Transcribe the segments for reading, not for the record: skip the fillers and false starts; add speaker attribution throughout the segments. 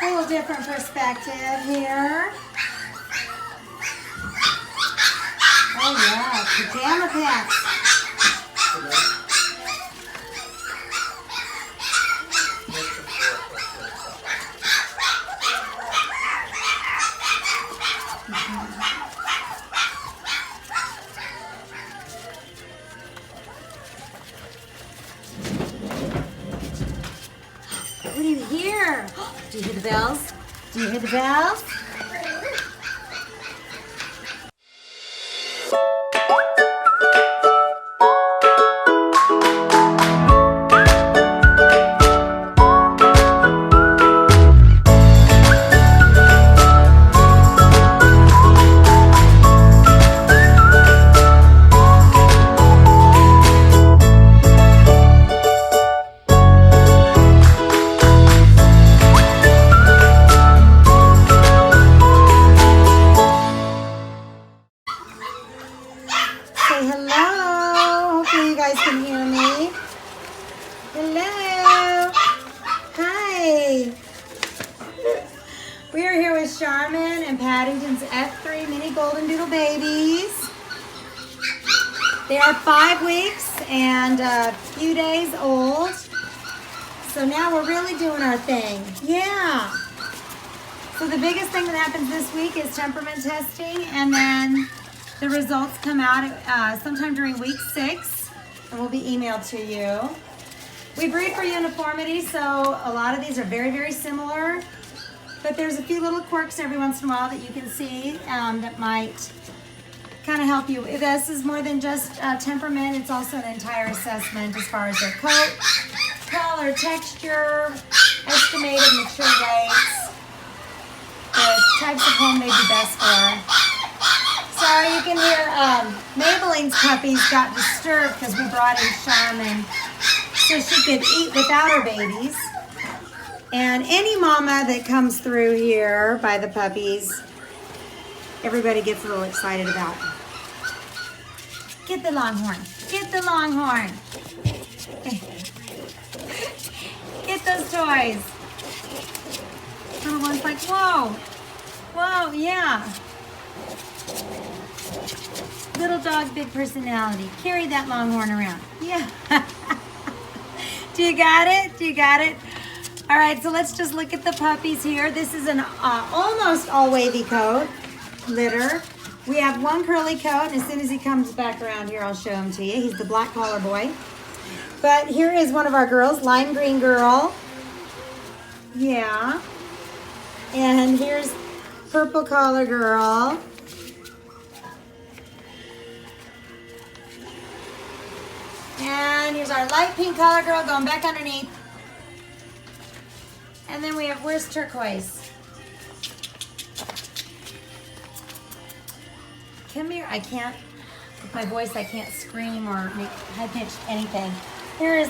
Speaker 1: A little different perspective here. Oh yeah, pajama pants. What do you hear? Do you hear the bells? Do you hear the bells? Say hello. Hopefully you guys can hear me. Hello. Hi. We are here with Charmin and Paddington's F3 mini Goldendoodle babies. They are 5 weeks and a few days old. So now we're really doing our thing. Yeah. So the biggest thing that happens this week is temperament testing, and then the results come out sometime during week 6, and will be emailed to you. We breed for uniformity, so a lot of these are very, very similar, but there's a few little quirks every once in a while that you can see that might kind of help you. This is more than just temperament, it's also an entire assessment as far as their coat, color, texture, estimated mature weights, the types of home they'd be best for. Sorry, you can hear Maybelline's puppies got disturbed because we brought in Charmin so she could eat without her babies. And any mama that comes through here by the puppies, everybody gets a little excited about. Get the longhorn. Get the longhorn. Get those toys. Everyone's like, whoa. Whoa, yeah. Little dog, big personality. Carry that longhorn around. Yeah. Do you got it? Do you got it? All right, so let's just look at the puppies here. This is an almost all wavy coat litter. We have one curly coat, and as soon as he comes back around here, I'll show him to you. He's the black collar boy. But here is one of our girls, lime green girl. Yeah. And here's purple collar girl. And here's our light pink collar girl going back underneath. And then we have, where's turquoise? Come here. I can't, with my voice, I can't scream or make high-pitched anything. Here is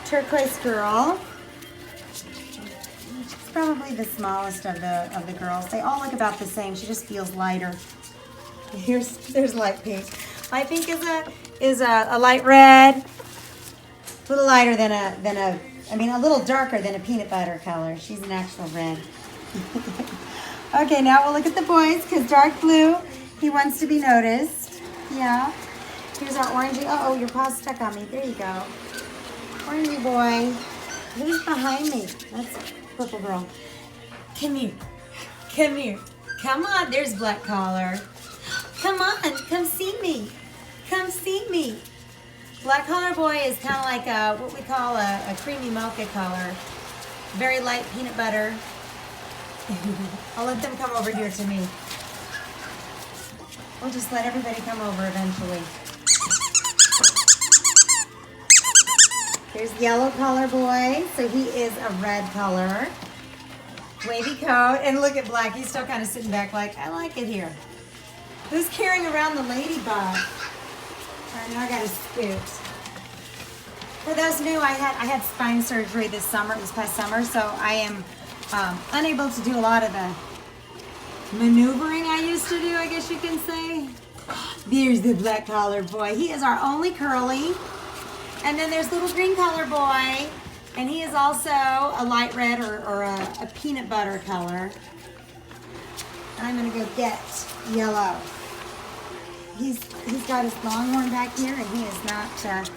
Speaker 1: turquoise girl. She's probably the smallest of the girls. They all look about the same. She just feels lighter. There's light pink. Light pink is a light red. A little lighter than a little darker than a peanut butter color. She's an actual red. Okay, now we'll look at the boys, because dark blue, he wants to be noticed. Yeah. Here's our orangey. Uh-oh, your paw's stuck on me. There you go. Orangey boy. Who's behind me? That's purple girl. Come here. Come here. Come on. There's black collar. Come on. Come see me. Come see me. Black collar boy is kind of like what we call a creamy mocha color. Very light peanut butter. I'll let them come over here to me. We'll just let everybody come over eventually. Here's yellow collar boy. So he is a red color. Wavy coat. And look at black. He's still kind of sitting back like, I like it here. Who's carrying around the ladybug? All right, now I got to scoot. For those new, I had spine surgery this past summer, so I am unable to do a lot of the maneuvering I used to do, I guess you can say. There's the black collar boy. He is our only curly. And then there's little green color boy, and he is also a light red or a peanut butter color. I'm gonna go get yellow. He's got his longhorn back here, and he is not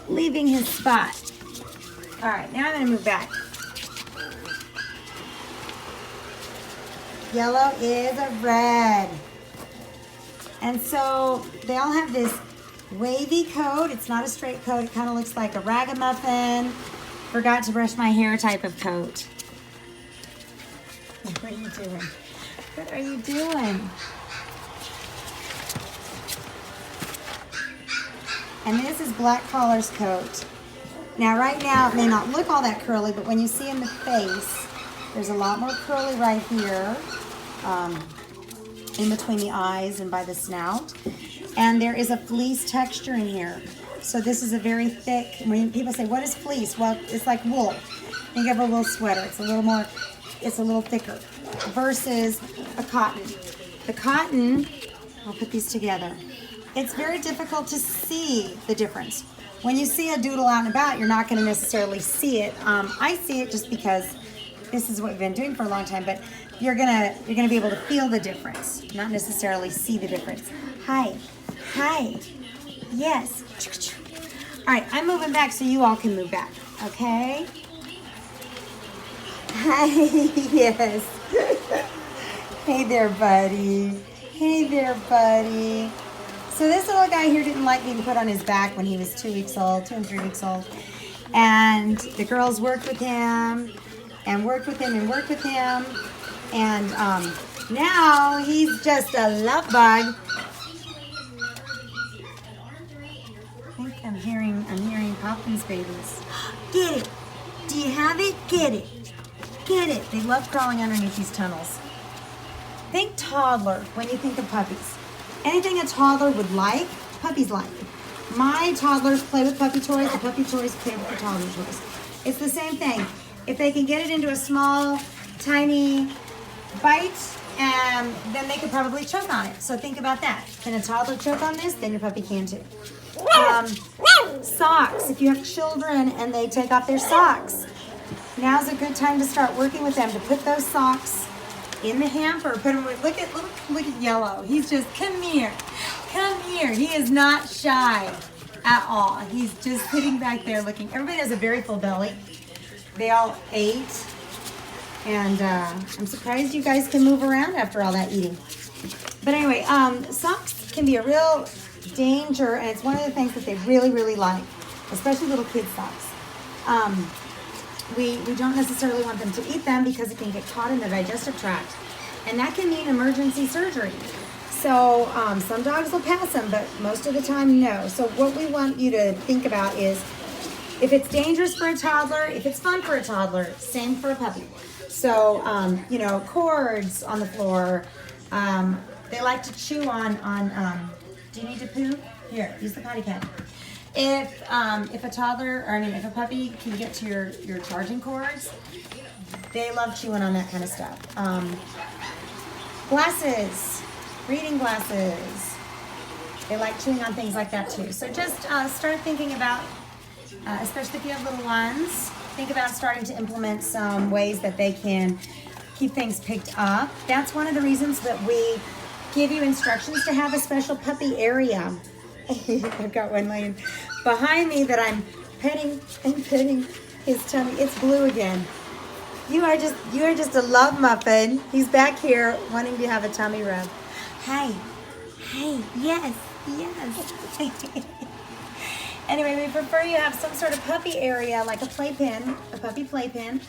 Speaker 1: leaving his spot. All right, now I'm gonna move back. Yellow is a red. And so they all have this wavy coat. It's not a straight coat. It kind of looks like a ragamuffin. Forgot to brush my hair type of coat. What are you doing? What are you doing? And this is Black Collar's coat. Now right now it may not look all that curly, but when you see in the face, there's a lot more curly right here, in between the eyes and by the snout. And there is a fleece texture in here. So this is a very thick, when people say, what is fleece? Well, it's like wool. Think of a wool sweater. It's a little thicker versus a cotton. The cotton, I'll put these together. It's very difficult to see the difference. When you see a doodle out and about, you're not going to necessarily see it. I see it just because this is what we've been doing for a long time, but you're gonna be able to feel the difference, not necessarily see the difference. Hi, yes. All right, I'm moving back so you all can move back, okay? Hi, yes. Hey there, buddy. Hey there, buddy. So this little guy here didn't like being put on his back when he was 2 weeks old, 2 and 3 weeks old. And the girls worked with him and worked with him and worked with him. And now he's just a love bug. I think I'm hearing Poppins babies. Get it. Do you have it? Get it. Get it. They love crawling underneath these tunnels. Think toddler when you think of puppies. Anything a toddler would like, puppies like. My toddlers play with puppy toys, the puppy toys play with the toddler toys. It's the same thing. If they can get it into a small, tiny bite, then they could probably choke on it. So think about that. Can a toddler choke on this? Then your puppy can too. Socks. If you have children and they take off their socks, now's a good time to start working with them to put those socks in the hamper. Put them. Look at Yellow. He's just come here. He is not shy at all. He's just sitting back there looking. Everybody has a very full belly. They all ate, and I'm surprised you guys can move around after all that eating. But anyway, socks can be a real danger, and it's one of the things that they really, really like, especially little kids' socks. We don't necessarily want them to eat them because it can get caught in the digestive tract, and that can mean emergency surgery. So some dogs will pass them, but most of the time, no. So what we want you to think about is, if it's dangerous for a toddler, if it's fun for a toddler, same for a puppy. So, cords on the floor. They like to chew on do you need to poo? Here, use the potty pad. If a puppy can get to your charging cords, they love chewing on that kind of stuff. Glasses, reading glasses. They like chewing on things like that too. So just start thinking about, especially if you have little ones, think about starting to implement some ways that they can keep things picked up. That's one of the reasons that we give you instructions to have a special puppy area. I've got one laying behind me that I'm petting and petting his tummy. It's blue again. You are just a love muffin. He's back here wanting to have a tummy rub. Hi, yes. Anyway, we prefer you have some sort of puppy area, like a puppy playpen,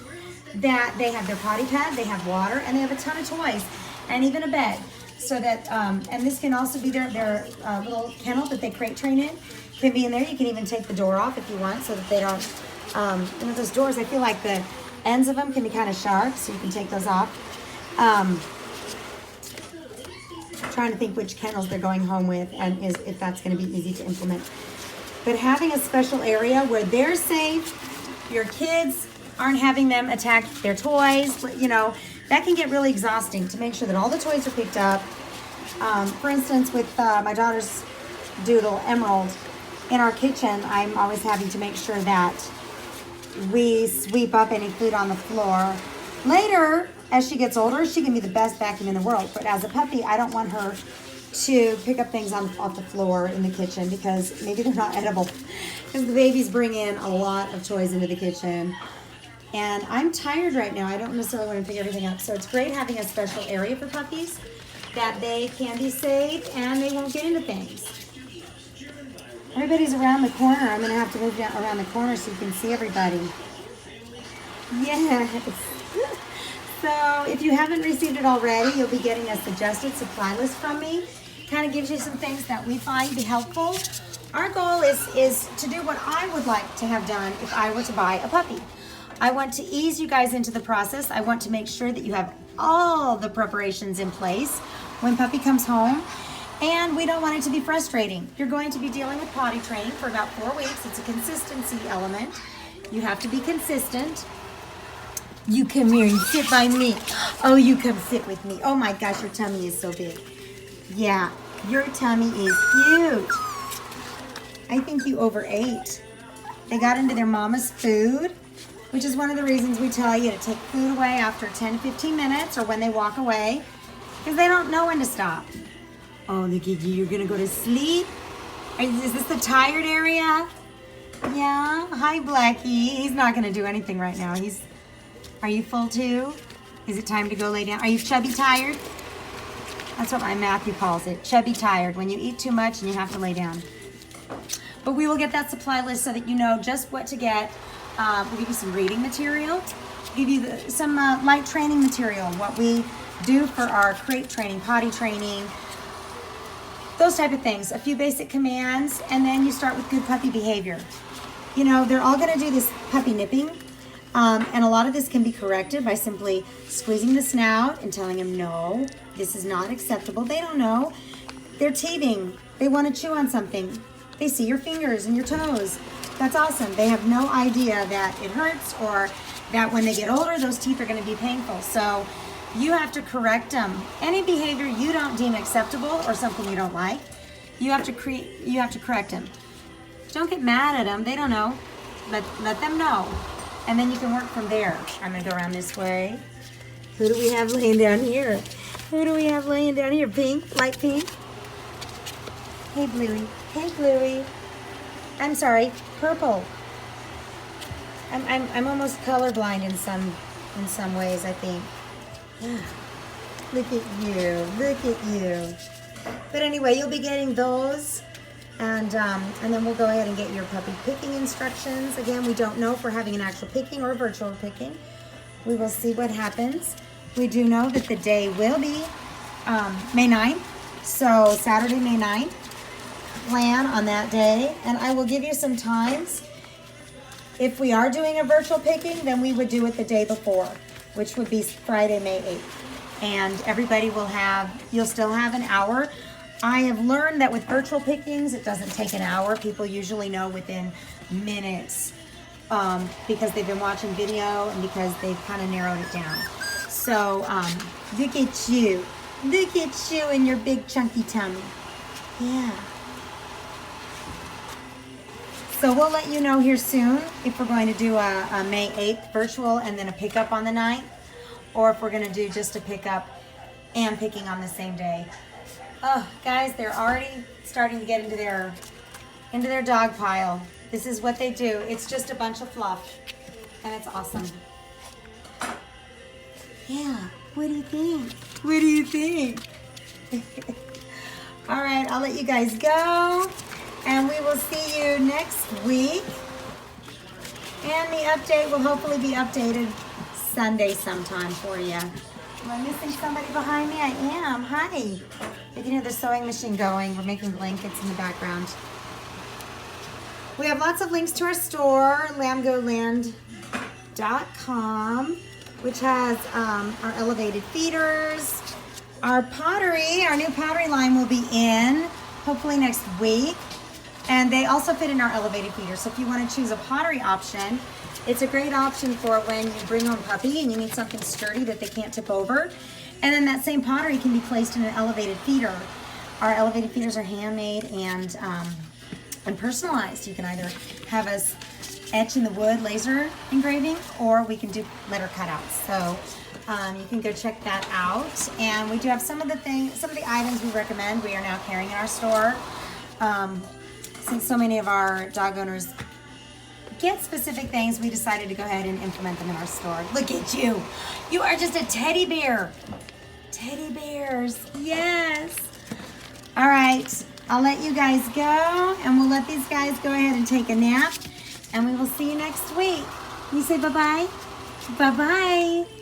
Speaker 1: that they have their potty pad, they have water, and they have a ton of toys, and even a bed. So that, and this can also be their little kennel that they crate train in. Can be in there. You can even take the door off if you want, so that they don't. And with those doors, I feel like the ends of them can be kind of sharp, so you can take those off. Trying to think which kennels they're going home with, and if that's going to be easy to implement. But having a special area where they're safe, your kids aren't having them attack their toys, that can get really exhausting to make sure that all the toys are picked up. For instance, with my daughter's doodle, Emerald, in our kitchen, I'm always having to make sure that we sweep up any food on the floor. Later, as she gets older, she can be the best vacuum in the world. But as a puppy, I don't want her to pick up things off the floor in the kitchen because maybe they're not edible. Because the babies bring in a lot of toys into the kitchen. And I'm tired right now. I don't necessarily want to pick everything up. So it's great having a special area for puppies that they can be safe and they won't get into things. Everybody's around the corner. I'm going to have to move down around the corner so you can see everybody. Yes. So if you haven't received it already, you'll be getting a suggested supply list from me. Kind of gives you some things that we find be helpful. Our goal is to do what I would like to have done if I were to buy a puppy. I want to ease you guys into the process. I want to make sure that you have all the preparations in place when puppy comes home. And we don't want it to be frustrating. You're going to be dealing with potty training for about 4 weeks. It's a consistency element. You have to be consistent. You come here and sit by me. Oh, you come sit with me. Oh my gosh, your tummy is so big. Yeah, your tummy is huge. I think you overate. They got into their mama's food, which is one of the reasons we tell you to take food away after 10 to 15 minutes or when they walk away, because they don't know when to stop. Oh, look at you, you're gonna go to sleep? Is this the tired area? Yeah, hi Blackie. He's not gonna do anything right now. Are you full too? Is it time to go lay down? Are you chubby tired? That's what my Matthew calls it, chubby tired, when you eat too much and you have to lay down. But we will get that supply list so that you know just what to get. We'll give you some reading material, give you some light training material, what we do for our crate training, potty training, those type of things, a few basic commands, and then you start with good puppy behavior. You know, they're all gonna do this puppy nipping, and a lot of this can be corrected by simply squeezing the snout and telling them, no, this is not acceptable. They don't know. They're teething. They wanna chew on something. They see your fingers and your toes. That's awesome. They have no idea that it hurts or that when they get older, those teeth are gonna be painful. So you have to correct them. Any behavior you don't deem acceptable or something you don't like, you have to correct them. Don't get mad at them. They don't know. Let them know. And then you can work from there. I'm gonna go around this way. Who do we have laying down here? Who do we have laying down here? Pink, light pink. Hey Bluey. Hey Bluey. I'm sorry, purple. I'm almost colorblind in some ways, I think. Look at you, look at you. But anyway, you'll be getting those, and then we'll go ahead and get your puppy picking instructions. Again, we don't know if we're having an actual picking or a virtual picking. We will see what happens. We do know that the day will be May 9th, so Saturday, May 9th. Plan on that day, and I will give you some times. If we are doing a virtual picking, then we would do it the day before, which would be Friday, May 8th. And everybody will you'll still have an hour. I have learned that with virtual pickings, it doesn't take an hour. People usually know within minutes because they've been watching video and because they've kind of narrowed it down. So look at you. Look at you and your big chunky tummy. Yeah. So we'll let you know here soon if we're going to do a May 8th virtual and then a pickup on the 9th, or if we're going to do just a pickup and picking on the same day. Oh, guys, they're already starting to get into their dog pile. This is what they do. It's just a bunch of fluff, and it's awesome. Yeah, what do you think? What do you think? All right, I'll let you guys go. And we will see you next week. And the update will hopefully be updated Sunday sometime for you. Am I missing somebody behind me? I am. Hi. You can hear the sewing machine going. We're making blankets in the background. We have lots of links to our store, lamgoland.com, which has our elevated feeders. Our pottery, our new pottery line will be in hopefully next week. And they also fit in our elevated feeder. So if you want to choose a pottery option, it's a great option for when you bring home puppy and you need something sturdy that they can't tip over. And then that same pottery can be placed in an elevated feeder. Our elevated feeders are handmade and and personalized. You can either have us etch in the wood laser engraving, or we can do letter cutouts. So you can go check that out. And we do have some of the items we recommend we are now carrying in our store. Since so many of our dog owners get specific things, we decided to go ahead and implement them in our store. Look at you. You are just a teddy bear. Teddy bears. Yes. All right. I'll let you guys go, and we'll let these guys go ahead and take a nap, and we will see you next week. You say bye-bye? Bye-bye.